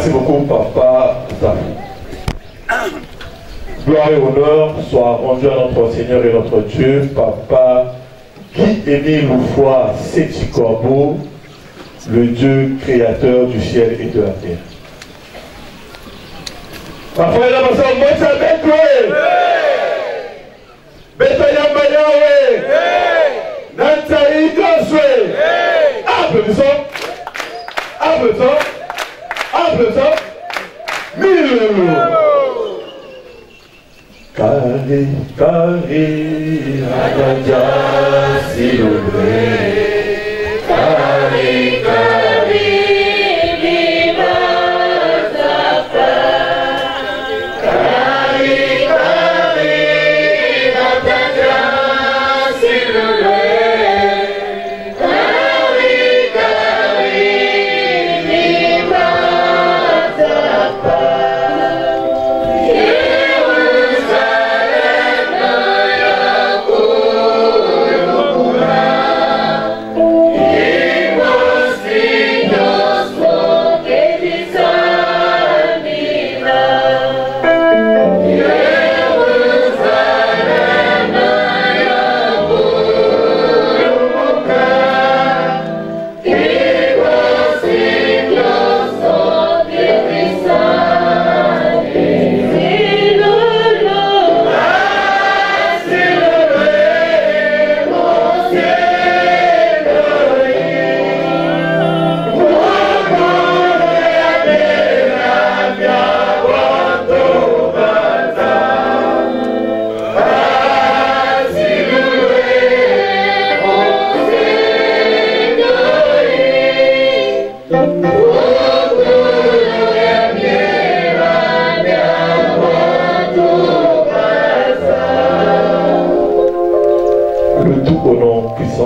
Merci beaucoup, Papa. Gloire et honneur soient rendus à notre Seigneur et notre Dieu, Papa Guy-Émile Loufoua Séti Corbeau, le Dieu créateur du ciel et de la terre. Papa, il a passé un bon sabbat, oui. Betaya Maya, oui. Nantaï, oui. Applaudissons. Applaudissons. Applaudissons. Mille. Kari, kari, raja silure. Kari, kari, lima safa. Kari, kari, raja silure. Kari, kari, lima safa.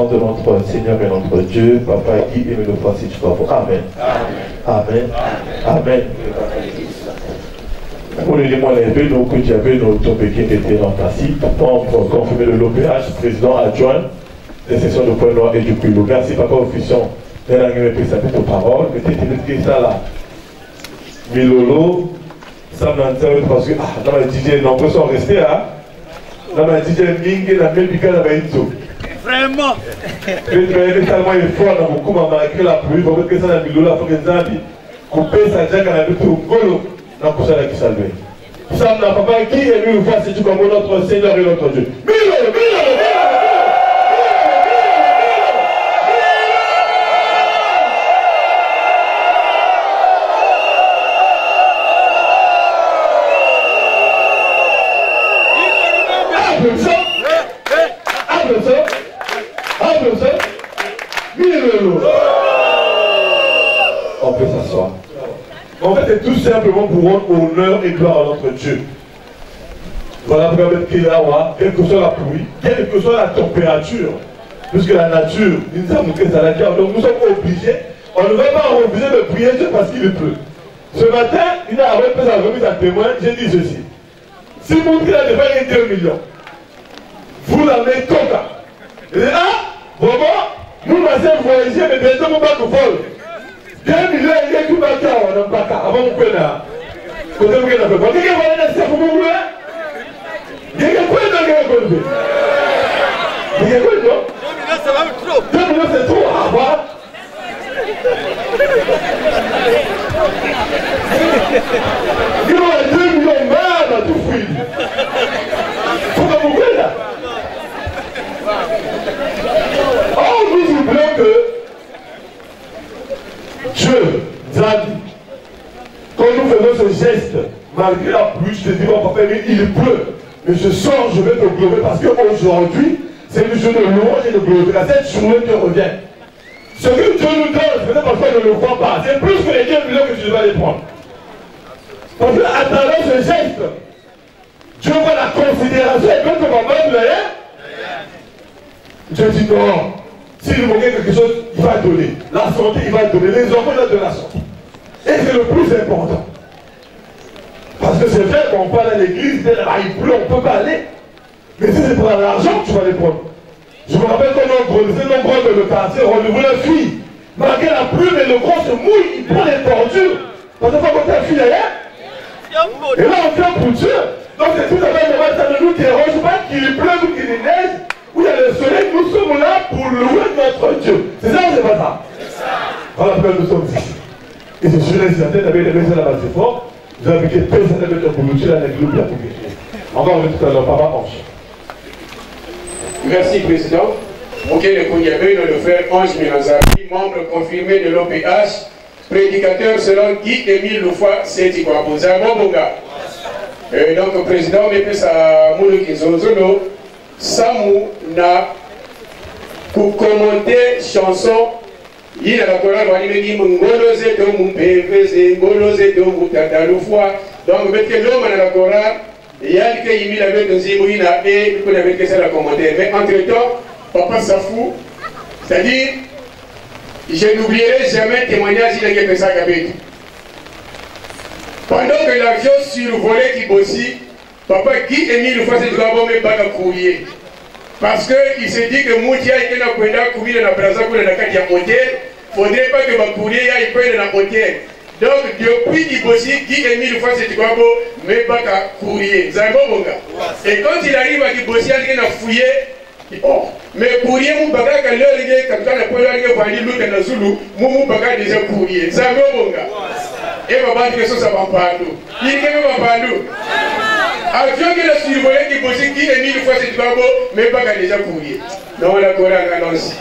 De notre Seigneur et notre Dieu, Papa Guy-Émile Loufoua Séti Corbeau. Amen. Amen. Amen. Pour les mois levés, nous que Diabé, nous tombés qui étaient dans ta site, membre confirmé de l'OPH, président adjoint des sections de Pointe-Noire et du Puy-Loup. Merci, Papa Officiant, de la guerre et sa parole. Mettez ça là. Milolo, ça m'intéresse parce que, dans ma DJ, non, on sont restés, dans ma DJ Ming, la même piquette à Maïto. Vraiment. Le travail tellement fort dans beaucoup, malgré la pluie, il faut que ça n'a mis l'eau, il faut que ça ait coupé sa jaque, on a mis tout le golo dans le cousin qui salve. Ça n'a pas qui est lui, voici tout comme notre Seigneur et notre Dieu. On peut s'asseoir. En fait, c'est tout simplement pour rendre honneur et gloire à notre Dieu. Voilà pourquoi quelle que soit la pluie, quelle que soit la température, puisque la nature nous a montré ça la carte, donc nous sommes obligés, on ne va pas obliger de prier Dieu parce qu'il pleut. Ce matin, il a fait sa remise à témoin, j'ai dit ceci. Si mon prix a dépassé 2 millions, vous la mettez comme ça. Et vraiment, nous m'avons voyagé, mais bientôt mon bac au vol. 2 millions, il y a tout bac on n'a pas qu'à. Avant mon père, côté où il a fait quoi? Quelqu'un va aller dans ce moment là? Quelqu'un quoi dans le golfe? Quelqu'un quoi non? 2 millions, ça va trop. 2 millions, c'est trop. Ah, voilà. Il y a 2 millions, même à tout fruit. Faut pas vous voir là. Oh, nous oublions que Dieu nous a dit, quand nous faisons ce geste, malgré la pluie, je te dis, mon papa, il pleut. Mais je sors, je vais te glorifier parce qu'aujourd'hui, c'est le jour de louange et de glorification. Cette journée te revient. Ce que Dieu nous donne, peut-être parfois je ne le vois pas. C'est plus que les 2 millions que tu dois les prendre. Parce qu'à travers ce geste, Dieu voit la considération et quand on va mettre rien, Dieu dit non. S'il manquait quelque chose, il va donner. La santé, il va donner. Les enfants, il va donner la santé. Et c'est le plus important. Parce que c'est vrai qu'on parle à l'église, il pleut, on ne peut pas aller. Mais si c'est pour l'argent, tu vas les prendre. Je me rappelle quand on grandissait, nos grands de le quartier, on voulait la fille. Malgré la pluie, mais le grand se mouille, il prend les bordures. Parce qu'il faut voter à fil derrière. Et là, on vient pour Dieu. Donc, c'est tout à fait normal, ça ne nous dérange pas qu'il pleuve ou qu'il neige, ou il y a le soleil, nous sommes là pour louer notre Dieu. C'est ça ou c'est pas ça? Voilà pourquoi nous sommes ici. Et c'est sûr et certain, avec les messieurs là-bas, c'est fort. Vous avez que personne avec un boulot, là, avec l'oubli à tout péché. Encore une tout à l'heure, Papa Ange. Merci, Président. Auquel le Kouniabé, le frère Ange Miranzabi, membre confirmé de l'OPH, prédicateur selon Guy-Émile Loufoy, Séti-Kwabo. Zambonga. Donc, Président, mais ça, Mounou Kizonzolo, Samu na pour commenter chanson, il a la colonne, il dit Ngolo Zeto Mumpeveze, Ngolo Zeto Mutata Loufoy. Donc, avec l'homme à la Coran, il y a quelqu'un qui avait un zimouina et il avait que ça la commenter. Mais entre-temps, Papa Safou, c'est-à-dire, je n'oublierai jamais le témoignage de Guy Pessa Gabet. Pendant que l'avion survolait Kibossi, Papa Guy-Émile Loufoy s'est dit mais pas de courrier. Parce qu'il s'est dit que Moutia était dans le courrier dans la Braza pour la carte de hôtel. Il ne faudrait pas que le courrier aille dans l'hôtel. Donc, depuis Kibossi, Guy-Émile Loufoy s'est dit mais pas de courrier. Et quand il arrive à Kibossi, il a fouillé. Oh, mais courrier, mon bagage, quand l'heure est, quand on a pas l'heure, valide l'autre dans Zulu, mon bagage déjà courrier. Zambonga. Et papa dit que ça va pas nous. Il dit que ça va pas nous. Avion qui l'a survolé, qui bossait, qui est mis une fois, c'est pas beau, mais pas qu'à déjà courrier. Non, la Coran annonce.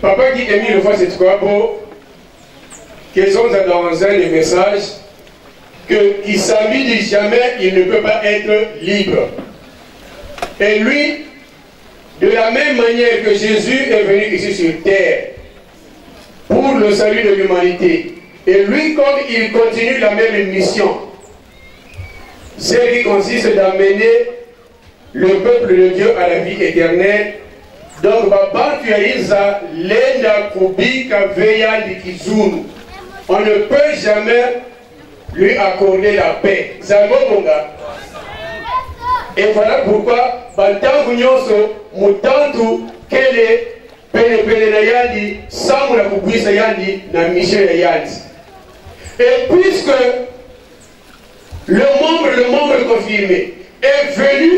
Papa qui émet le fois c'est quoi beau qu'ils ont dans un des messages que qui s'habille jamais il ne peut pas être libre. Et lui, de la même manière que Jésus est venu ici sur terre pour le salut de l'humanité, et lui comme il continue la même mission, celle qui consiste d'amener le peuple de Dieu à la vie éternelle. Donc, on ne peut jamais lui accorder la paix. Et voilà pourquoi, et puisque le membre confirmé est venu,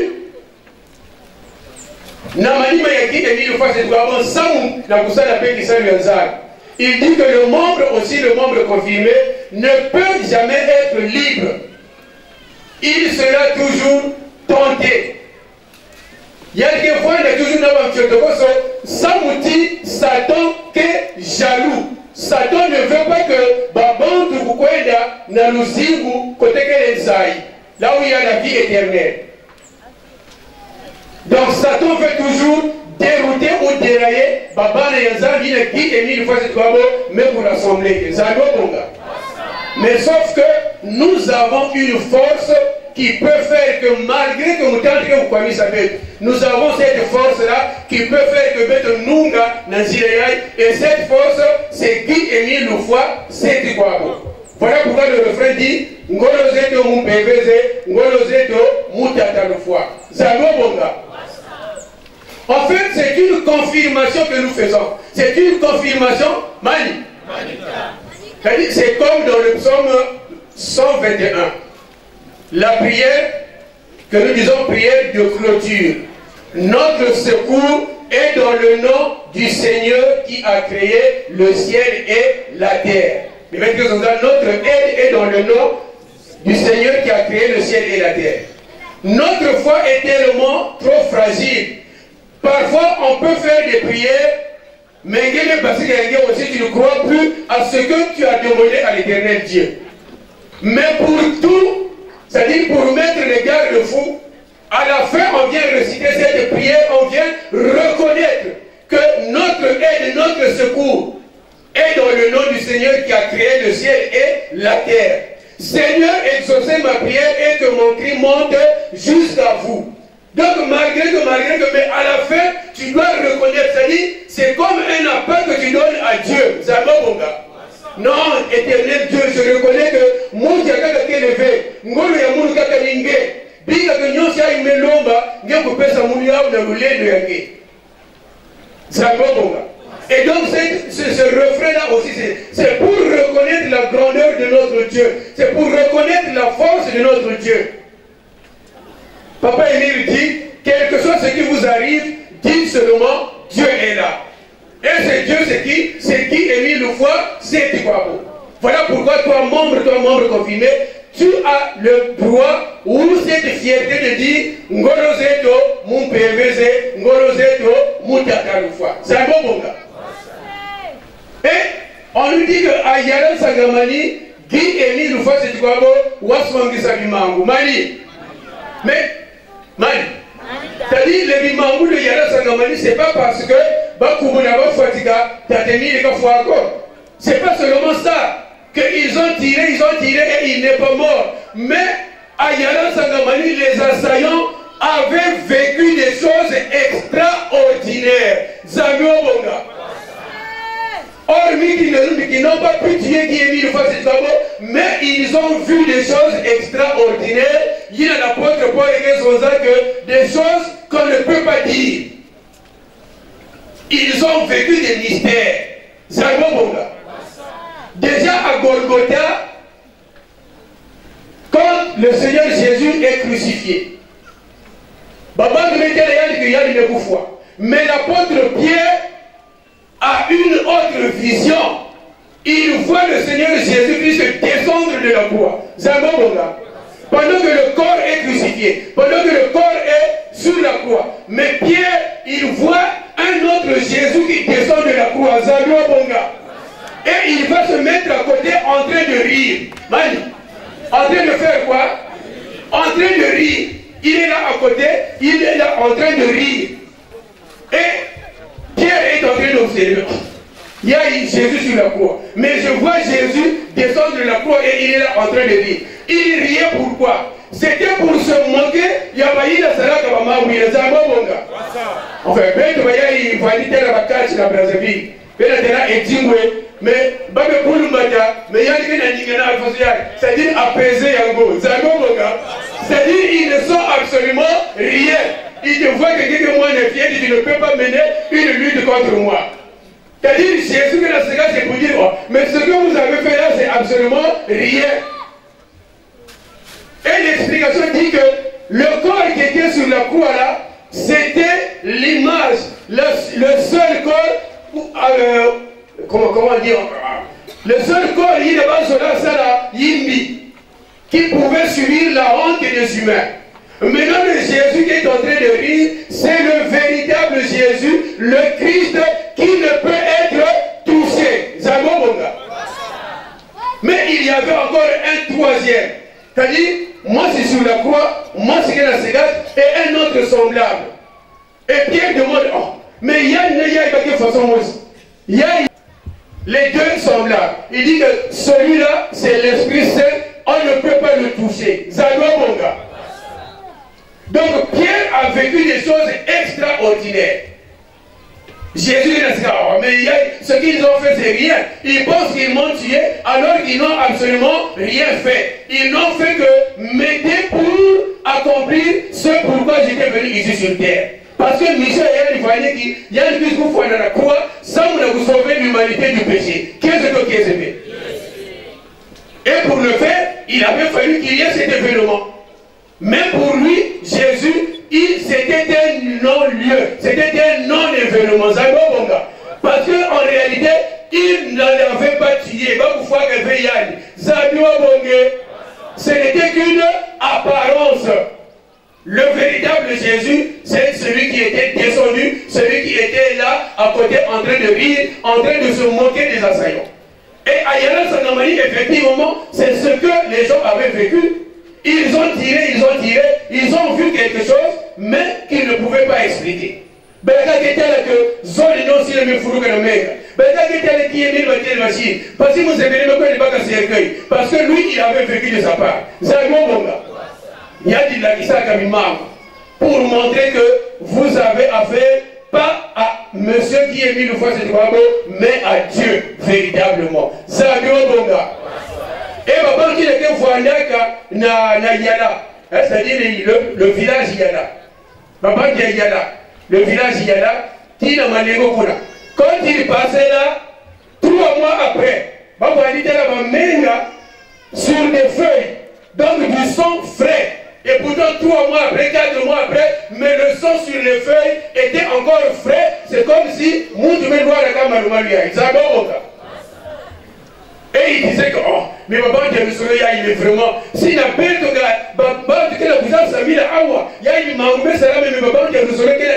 il dit que le membre confirmé, ne peut jamais être libre. Il sera toujours tenté. Il y a quelquefois, il est toujours dans Satan est jaloux. Satan ne veut pas que Babantu Kukwenda Naluzingu côté que les aïe, là où il y a la vie éternelle. Donc Satan veut toujours dérouter ou dérailler Babana Yazan, il est qui et mille fois c'est quoi mais pour l'assembler. Mais sauf que nous avons une force qui peut faire que malgré que nous tentons que vous croyez ça, nous avons cette force-là qui peut faire que Beto Nunga Nanzireyaï, et cette force, c'est qui est mis le foie, c'est du quoi. Voilà pourquoi le refrain dit Ngolo Zeto Mumpeveze, Ngolo Zeto Mutata le foie. Zalo Bonga. En fait, c'est une confirmation que nous faisons. C'est une confirmation, Mani. C'est comme dans le psaume 121. La prière que nous disons prière de clôture. Notre secours est dans le nom du Seigneur qui a créé le ciel et la terre. Notre aide est dans le nom du Seigneur qui a créé le ciel et la terre. Notre foi est tellement trop fragile. Parfois, on peut faire des prières, mais aussi tu ne crois plus à ce que tu as demandé à l'Éternel Dieu. Mais pour tout, c'est-à-dire pour mettre les garde-fous, à la fin, on vient réciter cette prière, on vient reconnaître que notre aide, notre secours est dans le nom du Seigneur qui a créé le ciel et la terre. Seigneur, exaucez ma prière et que mon cri monte jusqu'à vous. Donc malgré que, mais à la fin, tu dois reconnaître, c'est-à-dire, c'est comme un appel que tu donnes à Dieu. Zababonga. Non, éternel Dieu, je reconnais que mon Dieu a été élevé. Ngolo ya munu kaka ninge. Biga que nyon sia imelomba, ngen ko pesa munu ya na lulendo yake. Zababonga. Et donc ce refrain-là aussi, c'est pour reconnaître la grandeur de notre Dieu. C'est pour reconnaître la force de notre Dieu. Papa Émile dit, quel que soit ce qui vous arrive, dites seulement, Dieu est là. Et ce Dieu, c'est qui Émile Loufoy, c'est quoi. Voilà pourquoi toi, membre confirmé, tu as le droit ou cette fierté de dire, Ngolozeto, mon PVZ, Ngolozeto, mon Takaloufoy. C'est un bon gars. Et on nous dit que Ayala Sangamani, Guy Émile Loufoy, c'est quoi, Wasmangi Sabimangu, Mali. Mais, Mali. C'est-à-dire, les bimangou de Yala Sangamani, c'est pas parce que Bakoumuna Fatiga, Tatemi et Kafuako. C'est pas seulement ça. Qu'ils ont tiré et il n'est pas mort. Mais à Yala Sangamani, les assaillants avaient vécu des choses extraordinaires. Zamio Bonga. Hormis qui n'ont pas pu tuer qui est mis le mais ils ont vu des choses extraordinaires. Il y a l'apôtre Paul et que des choses qu'on ne peut pas dire. Ils ont vécu des mystères. Zabobonga. Déjà à Golgotha, quand le Seigneur Jésus est crucifié, mais l'apôtre Pierre a une autre vision. Il voit le Seigneur Jésus-Christ descendre de la croix. Zabobonga. Pendant que le corps est crucifié, pendant que le corps est sur la croix. Mais Pierre, il voit un autre Jésus qui descend de la croix. Zabobonga. Et il va se mettre à côté en train de rire. Mani. En train de faire quoi? En train de rire. Il est là à côté, il est là en train de rire. Et Pierre est en train d'observer. Il y a Jésus sur la croix. Mais je vois Jésus descendre de la croix et il est là en train de rire. Il riait pourquoi? C'était pour se moquer. Il y a pas eu la salade à ma oui, les amours bonga. Enfin, ben, il va dire la vacances à Brazzaville. Ben, là, et Dingwe. Mais, Babé Bouloumata, mais il y a des gens c'est-à-dire apaiser Yango. C'est-à-dire, ils ne sont absolument rien. Ils te voient que quelqu'un moi ne vient, tu ne peux pas mener une lutte contre moi. C'est-à-dire, Jésus que la séquence c'est pour dire, oh, mais ce que vous avez fait là, c'est absolument rien. Et l'explication dit que le corps qui était sur la croix là, c'était l'image, le seul corps, comment dire, le seul corps il est pas sur la Yimbi, qui pouvait subir la honte des humains. Maintenant, le Jésus qui est en train de rire, c'est le véritable Jésus, le Christ qui ne peut être touché. Zabobonga. Mais il y avait encore un troisième. C'est-à-dire, moi c'est sur la croix, moi c'est la ségate, et un autre semblable. Et Pierre demande, oh, mais il y a une façon aussi. Il y a les deux semblables. Il dit que celui-là, c'est l'Esprit Saint, on ne peut pas le toucher. Zabobonga. Donc Pierre a vécu des choses extraordinaires. Jésus est là, oh, mais ce qu'ils ont fait, c'est rien. Ils pensent qu'ils m'ont tué alors qu'ils n'ont absolument rien fait. Ils n'ont fait que m'aider pour accomplir ce pourquoi j'étais venu ici sur terre. Parce que Michel il y a une puisque vous faites dans la croix, sans vous sauver l'humanité du péché. Qu'est-ce que c'est? Et pour le faire, il avait fallu qu'il y ait cet événement. Mais pour lui, Jésus, c'était un non-lieu, c'était un non-événement. Parce qu'en réalité, il n'en avait pas tué. Ce n'était qu'une apparence. Le véritable Jésus, c'est celui qui était descendu, celui qui était là, à côté, en train de rire, en train de se moquer des assaillants. Et à Yana Sangamani, effectivement, c'est ce que les gens avaient vécu. Ils ont tiré, ils ont vu quelque chose, mais qu'ils ne pouvaient pas expliquer. Parce que lui, il avait vécu de sa part. Il y a dit pour montrer que vous avez affaire pas à monsieur qui est mis le fois cette fois, mais à Dieu véritablement. Et papa qui était Fouandaka na Yala, c'est-à-dire le village Yala. Papa qui est Yala, le village Yala, qui n'a pas de. Quand il passait là, 3 mois après, papa dit là, sur des feuilles, donc du sang frais. Et pourtant 3 mois après, 4 mois après, mais le sang sur les feuilles était encore frais. C'est comme si Moutoumé doit la camarade lui a dit. Et il disait que, oh, mais papa, il est vraiment. Si la bête, papa, il a besoin de awa. Il y a une mamie, ça mais papa, il a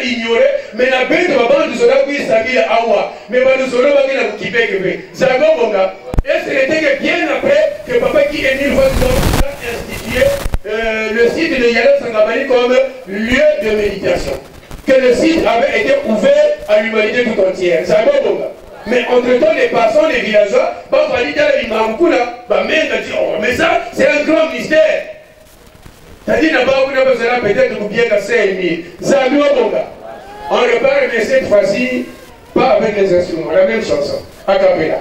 ignoré. Mais la bête, papa, il a awa. Mais papa, il a quitté. Ça va, bon gars. Et c'était que bien après que papa qui est venu instituer le site de Yala Sangabani comme lieu de méditation. Que le site avait été ouvert à l'humanité tout entière. Ça va, bon gars. Mais entre-temps, les passants, les villageois, mais ça, c'est un grand mystère. C'est-à-dire, peut-être bien qu'à on repart, mais cette fois-ci, pas avec les instruments, la même chanson, a cappella.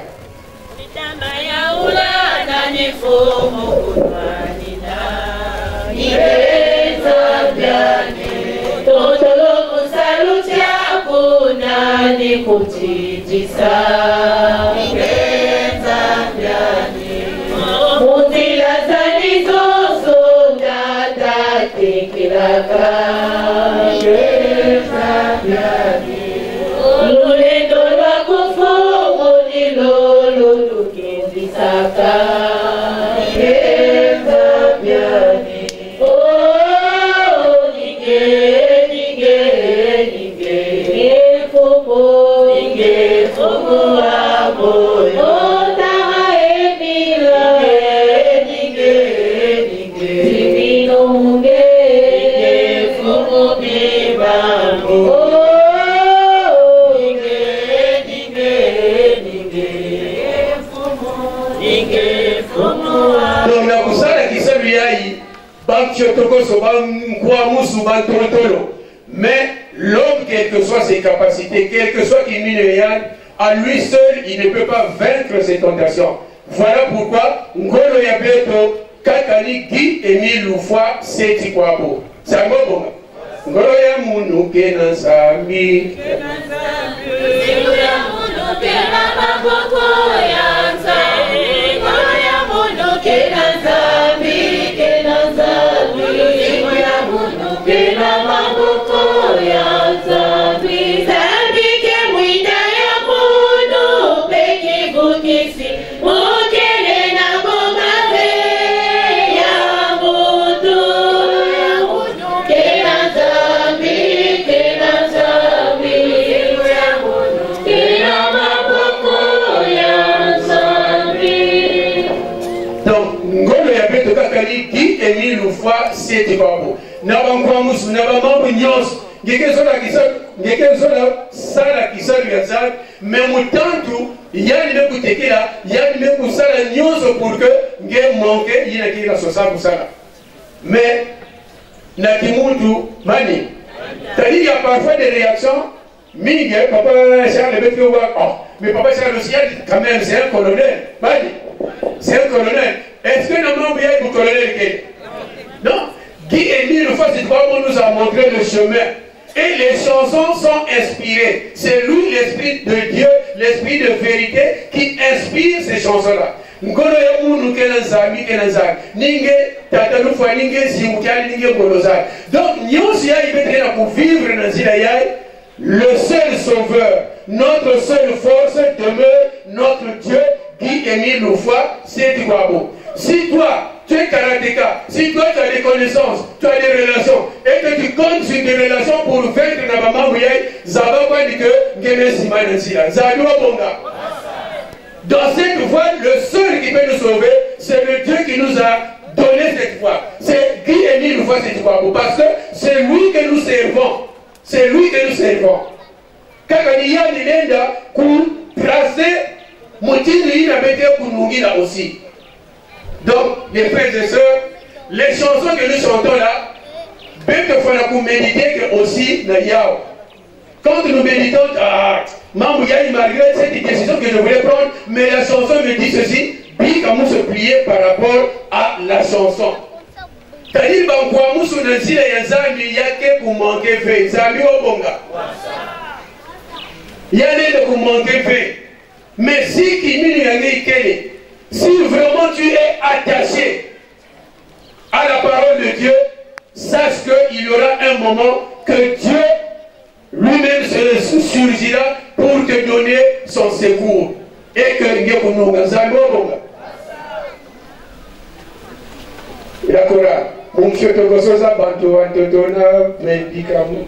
Mais l'homme, quelles que soient ses capacités, quelles que soient qu'il minérale, à lui seul, il ne peut pas vaincre ses tentations. Voilà pourquoi Ngolo Yabeto, Kakani, Guy, Émile Loufoua, Seti Kwabo. C'est un bon moment. Ngolo Yamounou, Kenan Sami. C'est quoi? N'avons mais il y a une boutique là, il y a une boutique pour que il manque, il y a qui la mais Nakimuntu Mani. C'est-à-dire il y a parfois des réactions. Miguel, papa Charles le mais papa Charles aussi, quand même, c'est un colonel. Mani, c'est un colonel. Est-ce que nous avons bien un colonel? Non. Guy Émile nous a montré le chemin. Et les chansons sont inspirées. C'est lui, l'Esprit de Dieu, l'Esprit de vérité, qui inspire ces chansons-là. ngolo ya munu kena nzambi kena nzambi ninge tata nufa ninge zimukiali ninge ngolo zake. Donc nyonsi ya ibetena pour vivre na nzila ya le seul sauveur, notre seule force demeure notre Dieu, dit Émile Loufoua, c'est du Wabo. Si toi, tu es karatéka, si toi tu as des connaissances, tu as des relations, et que tu comptes sur des relations pour vaincre na maman Mouyay, Zaba quoi dit que Ngeme Sima Nansila, Zadua Bonga. Dans cette voie, le seul qui peut nous sauver, c'est le Dieu qui nous a donné cette foi. C'est Guy Émile Loufoua, c'est du Wabo, parce que c'est lui que nous servons. C'est lui que nous servons. Quand il y a des lenda pour tracer, Moutini n'a pas été pour nous là aussi. Donc, les frères et sœurs, les chansons que nous chantons là, même que pour méditer que aussi na yao. Quand nous méditons, Mamouya, il malgré cette décision que je voulais prendre, mais la chanson me dit ceci, puis comment se plier par rapport à la chanson. C'est-à-dire que nous sommes dans le Zambi, il y a que pour manquer fait. Zambi au Bonga. Il y a des pour manquer fait. Mais si si vraiment tu es attaché à la parole de Dieu, sache qu'il y aura un moment que Dieu lui-même se surgira pour te donner son secours. Et que Dieu pour nous, Zambi au Bonga. D'accord. Mumfyo togosoza bantu wantotona medikamu.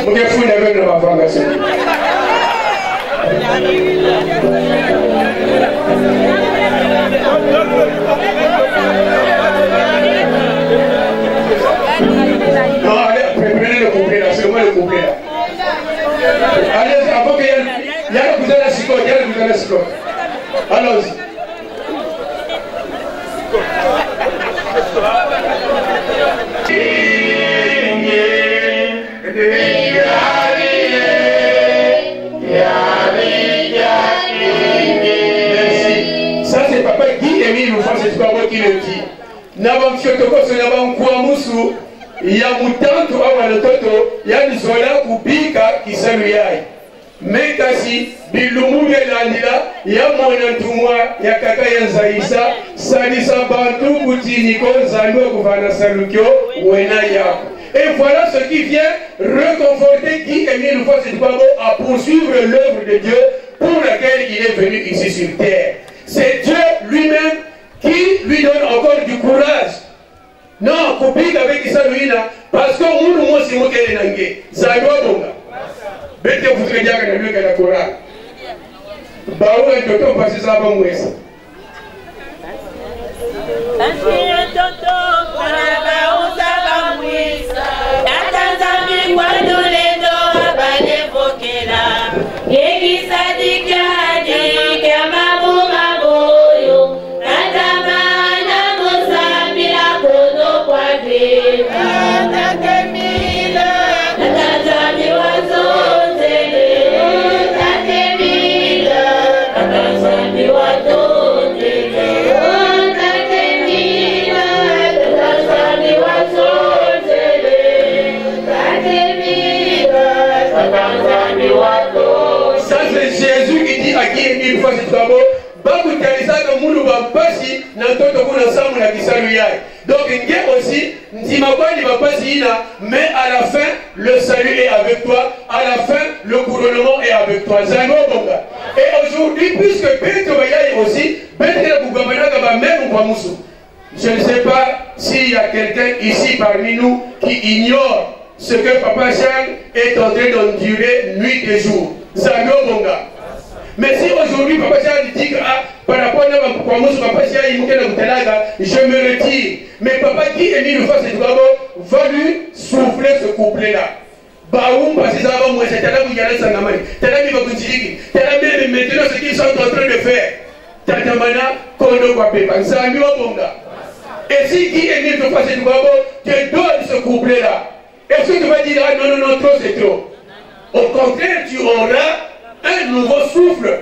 Mukefuna bena mavanga sini. Non, allez, prenez le couplet là, c'est moi le couplet là. Allez, avant que il y a le cousin de la psychote, il y a le cousin de la psychote. Allons-y. Merci. Ça c'est papa Guy Émile Loufoua, c'est pas moi qui le dis. N'avons pas ce n'avons quoi moussou. Il y a mutantu awa lototo, il y a des soldats kubika qui s'alluyaient. Mais kasi bilumu belandila ya mwana ntumwa ya kaka ya Zaïsa salisa bantu kutiniko zando kuvana salukyo wena yako. Et voilà ce qui vient reconforter Guy Émile Loufoua à poursuivre l'œuvre de Dieu pour laquelle il est venu ici sur terre. C'est Dieu lui-même qui lui donne encore du courage. Non, kubika avec Isalouina parce que nous si mokele nange zando bonga. Bete vous dire que lui que la Coran. Baou et Toto passez ça pour moi. Donc aussi, mais à la fin, le salut est avec toi, à la fin, le couronnement est avec toi. Et aujourd'hui, puisque aussi, je ne sais pas s'il y a quelqu'un ici parmi nous qui ignore ce que Papa Charles est en train d'endurer nuit et jour. Mais si aujourd'hui Papa Charles dit que par rapport à Papa Charles, je me retire. Mais Papa qui est mis le face va lui souffler ce couplet-là. Baoum, parce que ça va moi, c'est là où il y a le sangamani. C'est là où il va continuer. C'est là où maintenant ce qu'ils sont en train de faire. Tatamana, Kondo Kwapepa, Zami Wabonga. Et si qui est mis le face te donne ce couplet-là. Est-ce que tu vas dire, ah non, non, non, trop c'est trop. Au contraire, tu auras un nouveau souffle.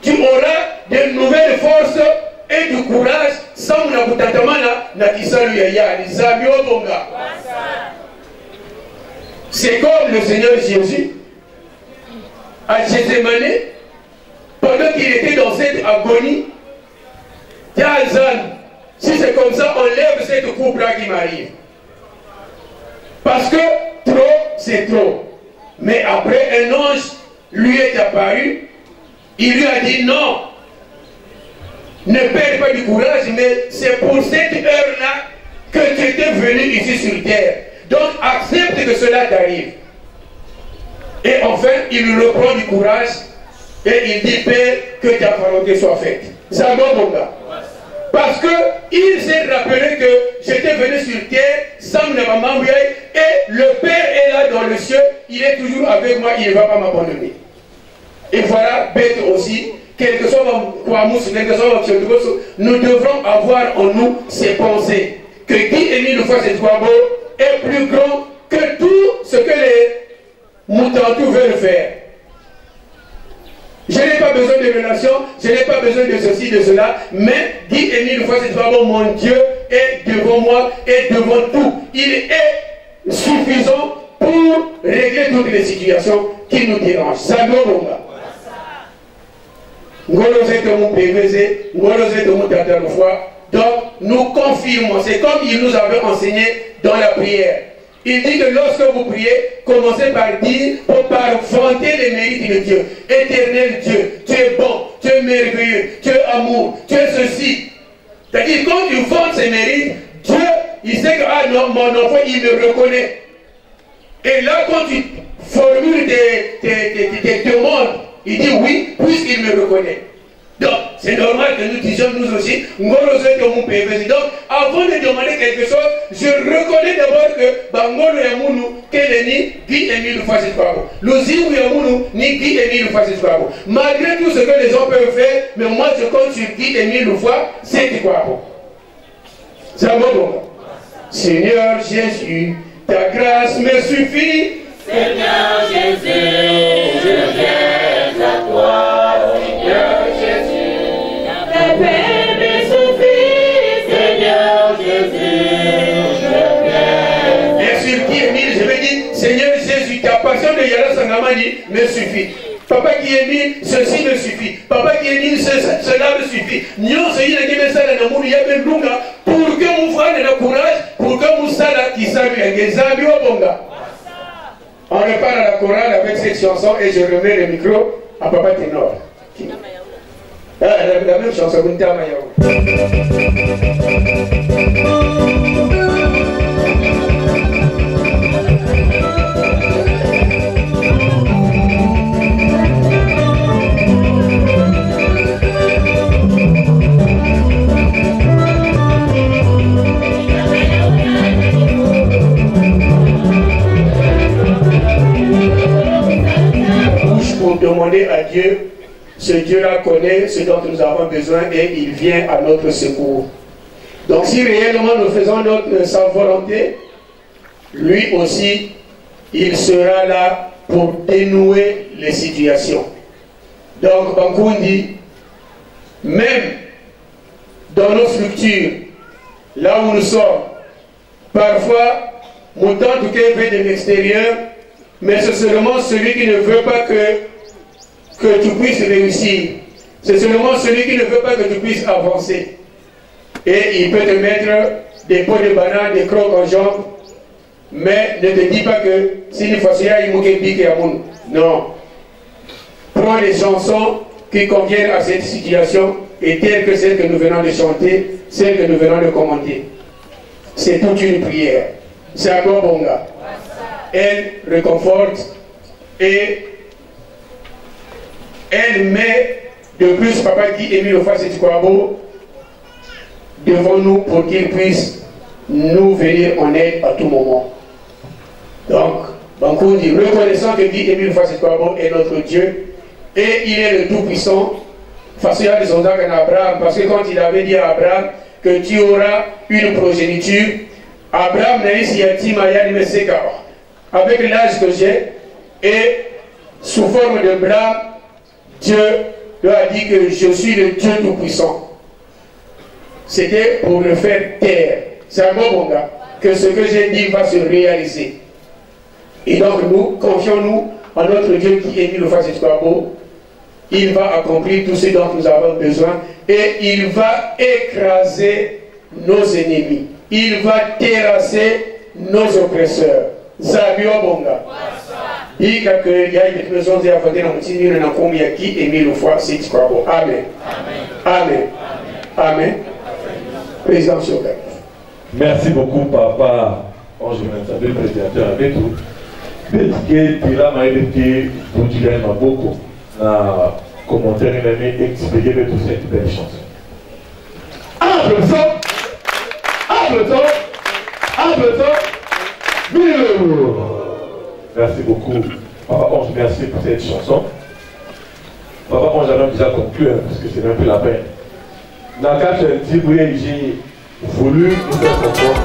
Tu auras de nouvelles forces et du courage sans na kutatamana na kisalu ya yani Zami Wabonga. C'est comme le Seigneur Jésus à Gethsémane, pendant qu'il était dans cette agonie, Yazan, si c'est comme ça, enlève cette coupe-là qui m'arrive. Parce que trop, c'est trop. Mais après, un ange lui est apparu, il lui a dit non, ne perds pas du courage, mais c'est pour cette heure-là que tu étais venu ici sur terre. Donc accepte que cela t'arrive. Et enfin, il lui reprend du courage et il dit, Père, que ta volonté soit faite. Ça va, mon gars. Parce qu'il s'est rappelé que j'étais venu sur terre, sans maman, et le Père est là dans le ciel, il est toujours avec moi, il ne va pas m'abandonner. Et voilà, bête aussi, quel que soit nous devrons avoir en nous ces pensées. Que Guy Émile Houphouët-Boigny est plus grand que tout ce que les Moutantous veulent faire. Je n'ai pas besoin de relations, je n'ai pas besoin de ceci, de cela, mais Guy Émile Houphouët-Boigny, mon Dieu, est devant moi et devant tout. Il est suffisant pour régler toutes les situations qui nous dérangent. Ça doit bon là. Donc, nous confirmons, c'est comme il nous avait enseigné dans la prière. Il dit que lorsque vous priez, commencez par dire, par vanter les mérites de Dieu. Éternel Dieu, tu es bon, tu es merveilleux, tu es amour, tu es ceci. C'est-à-dire, quand tu vantes ses mérites, Dieu, il sait que ah non, mon enfant, il me reconnaît. Et là, quand tu formules tes demandes, il dit oui, puisqu'il me reconnaît. Donc, c'est normal que nous disions nous aussi, donc, avant de demander quelque chose, je reconnais d'abord que Bangolo Yamunu, Keleni, Guy Émile Houphouët-Boigny. L'Oziou Yamunu, ni Guy Émile Houphouët-Boigny. Malgré tout ce que les gens peuvent faire, mais moi je compte sur Guy Émile Houphouët-Boigny. C'est un bon. Seigneur Jésus, ta grâce me suffit. Seigneur Jésus, je viens à toi. Seigneur Jésus, ta paix me suffit. Seigneur Jésus, je viens. Et sur Guy Émile, je vais dire, Seigneur Jésus, ta passion de Yara Sangamani me suffit. Papa qui est mis, ceci me suffit. Papa qui est mis, cela me suffit. Nyon se yile qui me sala na mulu yabe lunga pour que mon frère ait le courage, pour que mon sala qui salue un zambi au bonga. On repart à la chorale avec cette chanson et je remets le micro à Papa Ténor. La même chanson, Bunta Mayaou. Pour demander à Dieu, ce Dieu-là connaît ce dont nous avons besoin et il vient à notre secours. Donc si réellement nous faisons sa volonté, lui aussi, il sera là pour dénouer les situations. Donc Bankundi, même dans nos structures, là où nous sommes, parfois, mon temps tout cas vient de l'extérieur, mais c'est seulement celui qui ne veut pas que tu puisses réussir. C'est seulement celui qui ne veut pas que tu puisses avancer. Et il peut te mettre des pots de banane, des crocs en jambes, mais ne te dis pas que si une fois il manque un non. Prends les chansons qui conviennent à cette situation et telles que celles que nous venons de chanter, celles que nous venons de commenter. C'est toute une prière. C'est un bon bonga. Elle réconforte et elle met de plus Papa Guy Émile Houphouët-Boigny devant nous pour qu'il puisse nous venir en aide à tout moment. Donc, Bankou dit, reconnaissant que Guy Émile Houphouët-Boigny est notre Dieu et il est le Tout-Puissant, face à Abraham, parce que quand il avait dit à Abraham que tu auras une progéniture, Abraham n'a eu si avec l'âge que j'ai et sous forme de blâme, Dieu lui a dit que je suis le Dieu Tout-Puissant. C'était pour le faire taire. C'est un bon gars, que ce que j'ai dit va se réaliser. Et donc nous, confions-nous à notre Dieu qui est mis le face beau. Il va accomplir tout ce dont nous avons besoin et il va écraser nos ennemis. Il va terrasser nos oppresseurs. Zabio Bonga. Il y a une maison de la fondée dans le petit na kombi ya qui est mis le fois c'est beau. Amen. Amen. Amen. Président Soga. Merci beaucoup, Papa. Ange Mansabe, prédicateur avec tout. Bédiqué, Tira Maïdeke, vous direz beaucoup. Na commentaire, il a expliqué de toute cette belle chanson. Applaudissons! Applaudissons! Applaudissons! Merci beaucoup. Papa Ange, merci pour cette chanson. Papa Ange, j'avais déjà conclu, parce que c'est un peu la peine. Dans le cas de j'ai voulu nous faire comprendre